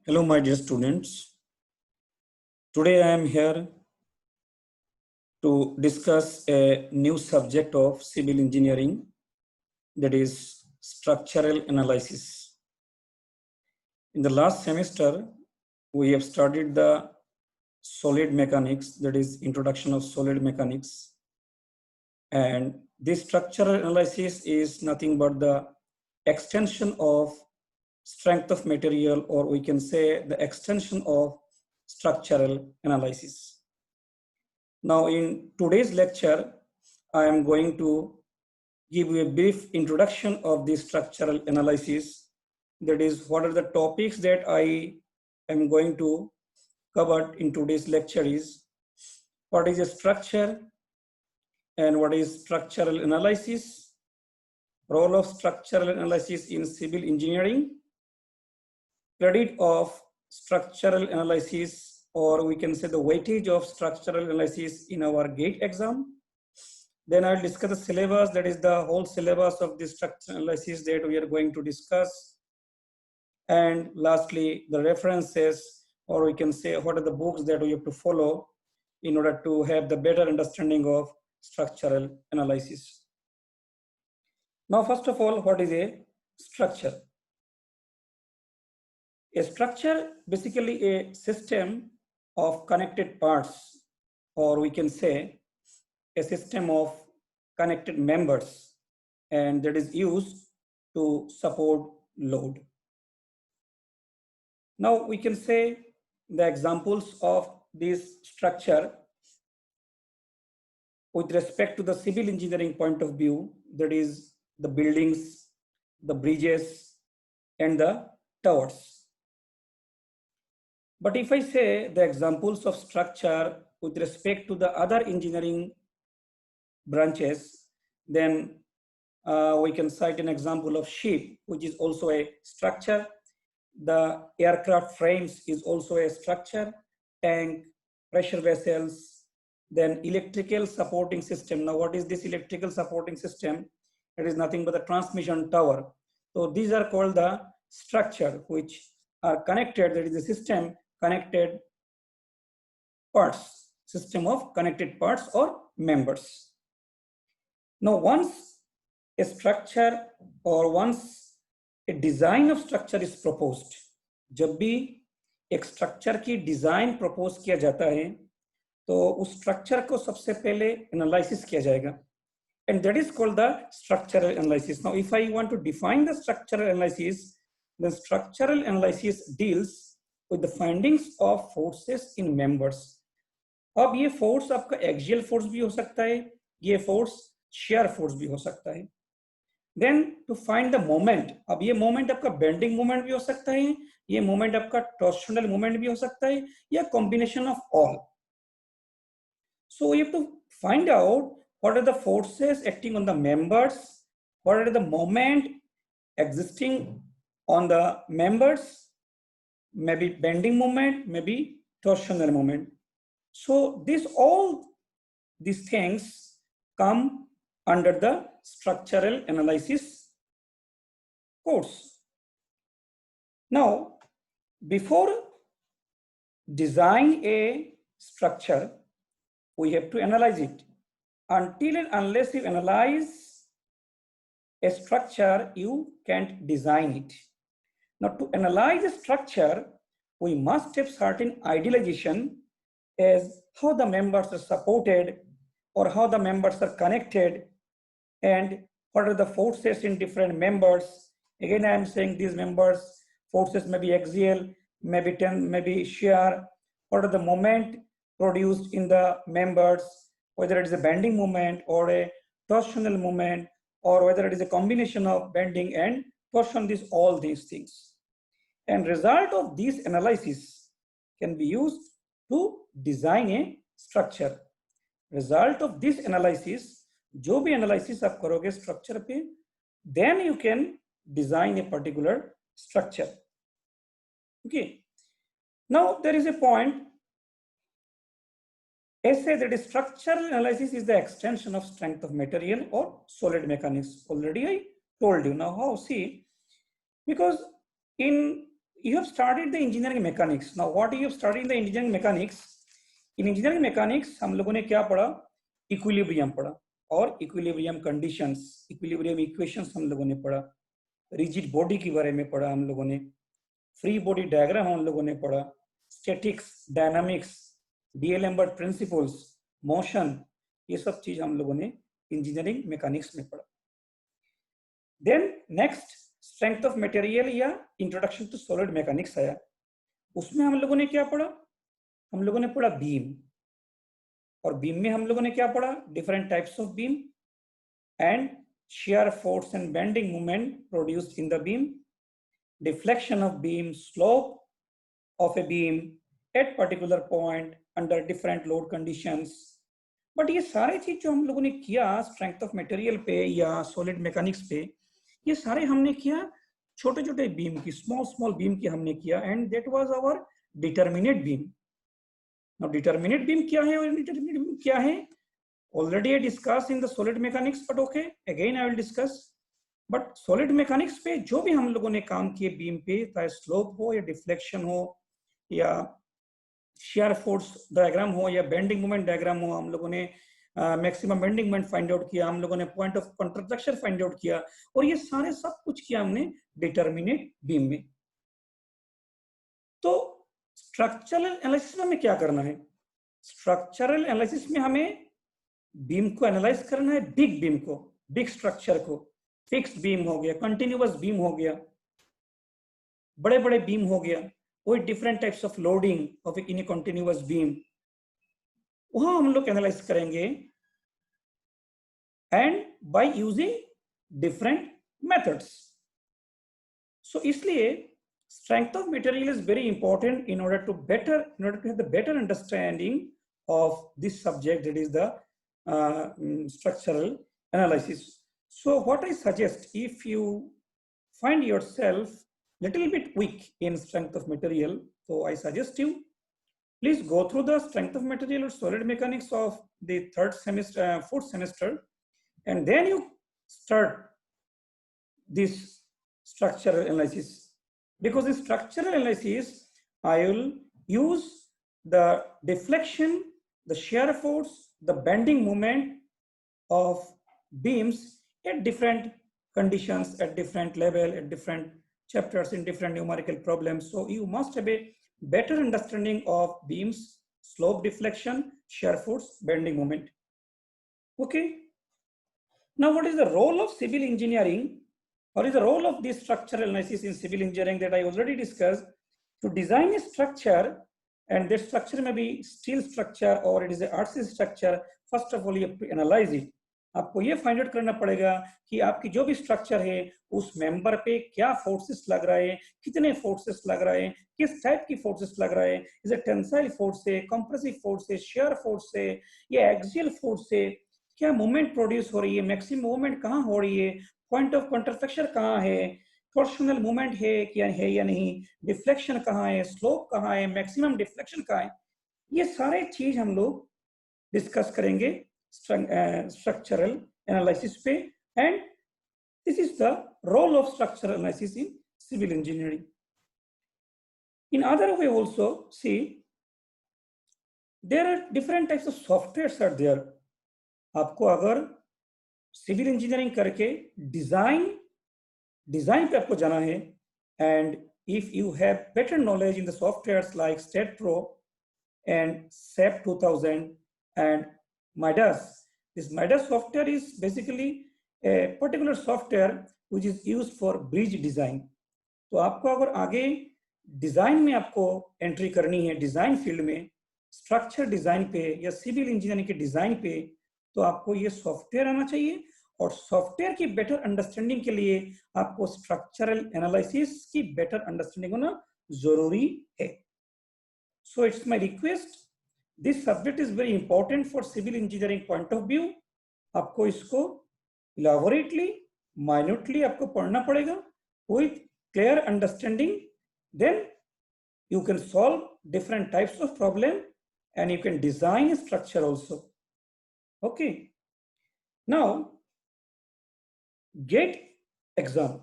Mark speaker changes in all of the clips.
Speaker 1: Hello, my dear students. Today I am here to discuss a new subject of civil engineering, that is structural analysis. In the last semester, we have studied the solid mechanics, that is introduction of solid mechanics. And this structural analysis is nothing but the extension of strength of material, or we can say the extension of structural analysis. Now, in today's lecture, I am going to give you a brief introduction of this structural analysis. That is, what are the topics that I am going to cover in today's lecture is what is a structure and what is structural analysis, role of structural analysis in civil engineering, credit of structural analysis, or we can say the weightage of structural analysis in our GATE exam. Then I'll discuss the syllabus, that is the whole syllabus of this structural analysis that we are going to discuss. And lastly, the references, or we can say what are the books that we have to follow in order to have the better understanding of structural analysis. Now, first of all, what is a structure? A structure, basically a system of connected parts, or we can say a system of connected members, and that is used to support load. Now we can say the examples of this structure with respect to the civil engineering point of view, that is the buildings, the bridges, and the towers. But if I say the examples of structure with respect to the other engineering branches, then we can cite an example of ship, which is also a structure. The aircraft frames is also a structure, tank, pressure vessels, then electrical supporting system. Now, what is this electrical supporting system? It is nothing but the transmission tower. So these are called the structure, which are connected, that is the system connected parts, system of connected parts or members. Now, once a structure or once a design of structure is proposed, जब भी एक structure की design propose किया जाता है तो उस structure को सबसे पहले एनालिसिस किया जाएगा, and that is called the structural analysis. Now, if I want to define the structural analysis, then structural analysis deals with the findings of forces in members. अब ये फोर्स आपका एक्सियल फोर्स भी हो सकता है, ये फोर्स शेयर फोर्स भी हो सकता है. Then to find the moment, अब ये मोमेंट आपका बेंडिंग मोमेंट भी हो सकता है, ये मोमेंट आपका टॉर्शनल मोमेंट भी हो सकता है, या combination of all. So you have to find out what are the forces acting on the members, what are the moment existing on the members, maybe bending moment, maybe torsional moment. So all these things come under the structural analysis course. Now, before design a structure, we have to analyze it. Until and unless you analyze a structure, you can't design it. Now, to analyze a structure, we must have certain idealization as how the members are supported or how the members are connected and what are the forces in different members. Again, I am saying these members, forces may be axial, maybe shear, what are the moment produced in the members, whether it is a bending moment or a torsional moment, or whether it is a combination of bending and torsion, all these things. And result of this analysis can be used to design a structure. Result of this analysis, जो भी analysis आप करोगे structure पे, then you can design a particular structure. Okay. Now there is a point. I say that structural analysis is the extension of strength of material or solid mechanics. Already I told you. Now how? See, because in you have started the engineering mechanics. Now what you have studied in the engineering mechanics? In engineering mechanics हम लोगों ने क्या पढ़ा? Equilibrium पढ़ा और equilibrium conditions, equilibrium equations हम लोगों ने पढ़ा, रिजिड बॉडी के बारे में पढ़ा हम लोगों ने, फ्री बॉडी डायग्राम हम लोगों ने पढ़ा, स्टैटिक्स, डायनामिक्स, डीएलएम्बर्ट प्रिंसिपल्स, मोशन, ये सब चीज हम लोगों ने इंजीनियरिंग मैकेनिक्स में पढ़ा। Then next strength of material या इंट्रोडक्शन टू सॉलिड मैकेनिक्स आया। उसमें हम लोगों ने क्या पढ़ा? हम लोगों ने पढ़ा बीम, और बीम में हम लोगों ने क्या पढ़ा? Different types of beam and shear force and bending moment produced in the beam, deflection of beam, slope of a beam at particular point under different load conditions. But ये सारे चीज जो हम लोगों ने किया स्ट्रेंथ ऑफ मटेरियल पे या सॉलिड मैकेनिक्स पे, ये सारे हमने किया छोटे छोटे बीम की, स्मॉल बीम की हमने किया, and that was our determinate beam. Now determinate beam क्या है और इंडिटरमिनेट बीम क्या है? Already I discussed in the solid mechanics, but okay, again I will discuss. But solid mechanics पे जो भी हम लोगों ने काम किए बीम पे, चाहे स्लोप हो या डिफ्लेक्शन हो या shear force डायग्राम हो या बेंडिंग मोमेंट डायग्राम हो, हम लोगों ने maximum bending moment find out किया, हम लोगों ने point of contraction find out किया, और ये सारे सब कुछ किया हमने डिटरमिनेट बीम में। तो स्ट्रक्चरल एनालिसिस में हमें क्या करना है? स्ट्रक्चरल एनालिसिस में हमें बीम को एनालाइज करना है, बिग बीम को, बिग स्ट्रक्चर को। फिक्स्ड बीम हो गया, कंटिन्यूअस बीम हो गया, बड़े बड़े बीम हो गया, कोई different types of loading of in continuous beam, वहां हम लोग एनालाइज करेंगे, and by using different methods. So इसलिए strength of material is very important in order to have the better understanding of this subject, that is the structural analysis. So what I suggest, if you find yourself little bit weak in strength of material, so I suggest you please go through the strength of material or solid mechanics of the fourth semester, and then you start this structural analysis. Because in structural analysis I will use the deflection, the shear force, the bending moment of beams at different conditions, at different level, at different chapters, in different numerical problems. So you must have a better understanding of beams, slope, deflection, shear force, bending moment. Okay. Now what is the role of civil engineering? What is the role of this structural analysis in civil engineering that I already discussed? To design a structure, and that structure may be steel structure or it is a RC structure, first of all you have to analyze it. आपको ये find out करना पड़ेगा कि आपकी जो भी structure है उस मेंबर पे क्या फोर्सेस लग रहा है, कितने फोर्सेस लग रहा है, किस टाइप की फोर्सेस लग रहा है, इज ए टेंसाइल फोर्स है, कंप्रेसिव फोर्स है, शियर फोर्स है या एक्सियल फोर्स है, क्या मूवमेंट प्रोड्यूस हो रही है, मैक्सिमम मूवमेंट कहाँ हो रही है, पॉइंट ऑफ कॉन्ट्रैक्शन कहाँ है, टॉर्शनल मूवमेंट है या नहीं, डिफ्लेक्शन कहाँ है, स्लोप कहाँ है, मैक्सिमम डिफ्लेक्शन कहाँ है, ये सारे चीज हम लोग डिस्कस करेंगे structural analysis पे, and this is the role of structural analysis in civil engineering. In other way also, see, there are different types of softwares are there. आपको अगर सिविल इंजीनियरिंग करके डिजाइन पे आपको जाना है, and if you have better knowledge in the softwares like StatPro and SAP 2000 and Midas. This Midas software is basically a particular software which is used for bridge design. तो आपको अगर आगे design में आपको एंट्री करनी है, design field में, structure design पे या सिविल इंजीनियरिंग के डिजाइन पे, तो आपको ये सॉफ्टवेयर आना चाहिए, और सॉफ्टवेयर की बेटर अंडरस्टैंडिंग के लिए आपको स्ट्रक्चरल एनालिसिस की बेटर अंडरस्टैंडिंग होना जरूरी है. So it's my request, this subject is very important for civil engineering point of view. आपको इसको इलाबोरेटली, माइन्यूटली आपको पढ़ना पड़ेगा with clear understanding. Then you can solve different types of problem and you can design a structure also. Okay. Now, GATE exam.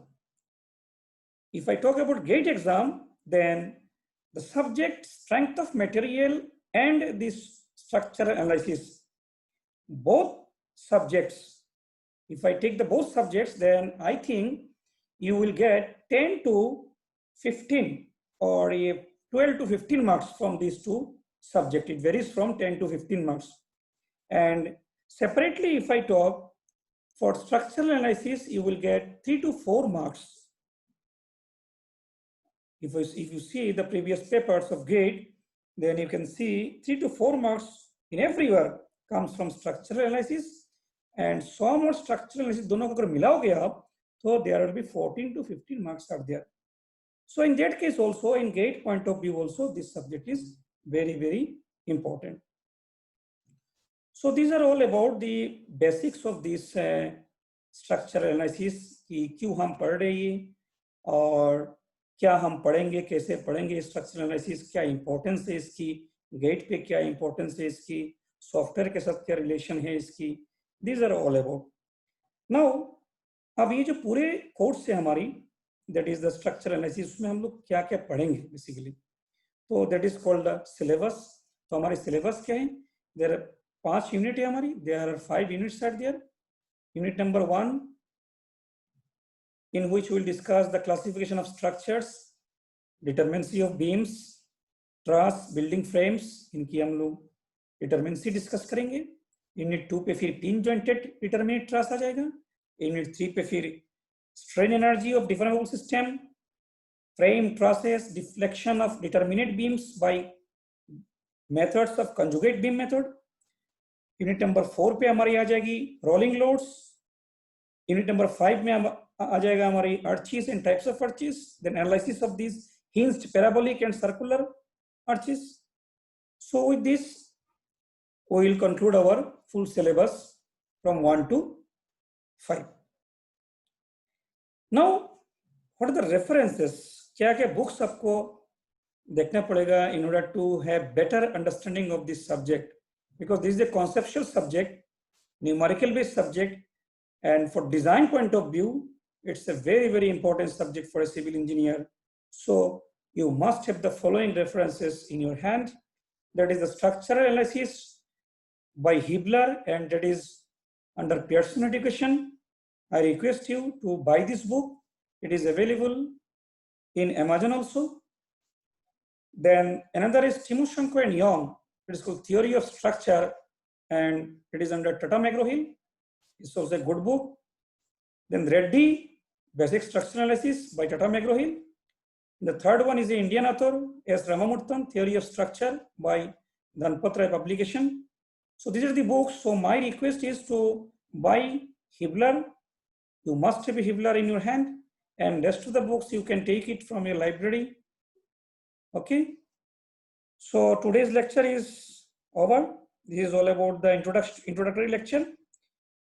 Speaker 1: If I talk about GATE exam, then the subject strength of material and this structural analysis, both subjects, if I take the both subjects, then I think you will get 10 to 15 or 12 to 15 marks from these two subjects. It varies from 10 to 15 marks. And separately, if I talk for structural analysis, you will get 3 to 4 marks. If you see the previous papers of GATE, then you can see 3 to 4 marks in every work comes from structural analysis, and SOM और structural analysis दोनों को अगर मिलाओगे आप, so there will be 14 to 15 marks are there. So in that case also, in GATE point of view also, this subject is very, very important. So these are all about the basics of this structural analysis कि क्यों हम पढ़ रहे हैं और क्या हम पढ़ेंगे, कैसे पढ़ेंगे स्ट्रक्चरल एनालिसिस, क्या इंपॉर्टेंस है इसकी, गेट पे क्या इंपॉर्टेंस है इसकी, सॉफ्टवेयर के साथ क्या रिलेशन है इसकी. These are all about. Now अब ये जो पूरे कोर्स है हमारी, that is the structural analysis, उसमें हम लोग क्या क्या पढ़ेंगे बेसिकली, तो that is called the syllabus. तो हमारे सिलेबस क्या है, देयर आर 5 यूनिट है हमारी, there are 5 units are there. Unit number 1 in which we will discuss the classification of structures, determinacy of beams, truss, building frames, इनकी हम लोग determinacy discuss करेंगे. यूनिट 2 पे फिर pin jointed determinate truss आ जाएगा. Unit 3 पे फिर strain energy of deformable system, frame trusses, deflection of determinate beams by methods of conjugate beam method. Unit number 4 पे हमारी आ जाएगी rolling loads. यूनिट नंबर 5 में आ जाएगा हमारी arches and types of arches, then analysis of these hinged, parabolic and circular arches. So with this we will conclude our full syllabus from 1 to 5. Now what are the references, क्या क्या books आपको देखना पड़ेगा in order to have better understanding of this subject, because this is a conceptual subject, numerical based subject, and for design point of view it's a very, very important subject for a civil engineer. So you must have the following references in your hand. That is the structural analysis by Hibbeler, and that is under Pearson Education. I request you to buy this book. It is available in Amazon also. Then another is Timoshenko and Young. It is called Theory of Structure, and it is under Tata McGraw-Hill. It's also a good book. Then Reddy, Basic Structural Analysis by Tata McGraw-Hill. The third one is the Indian author S. Ramamurthan, Theory of Structure by Dhanpat Rai Publication. So these are the books. So my request is to buy Hibbeler. You must have a Hibbeler in your hand, and rest of the books you can take it from your library. Okay. So today's lecture is over. This is all about the introductory lecture.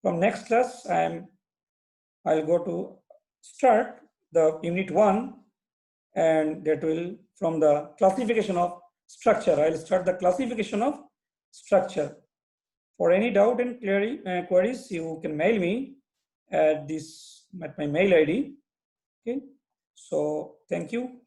Speaker 1: From next class, I'll go to start the unit 1, and that will from the classification of structure. I'll start the classification of structure. For any doubt and queries, you can mail me at my mail ID. Okay. So thank you.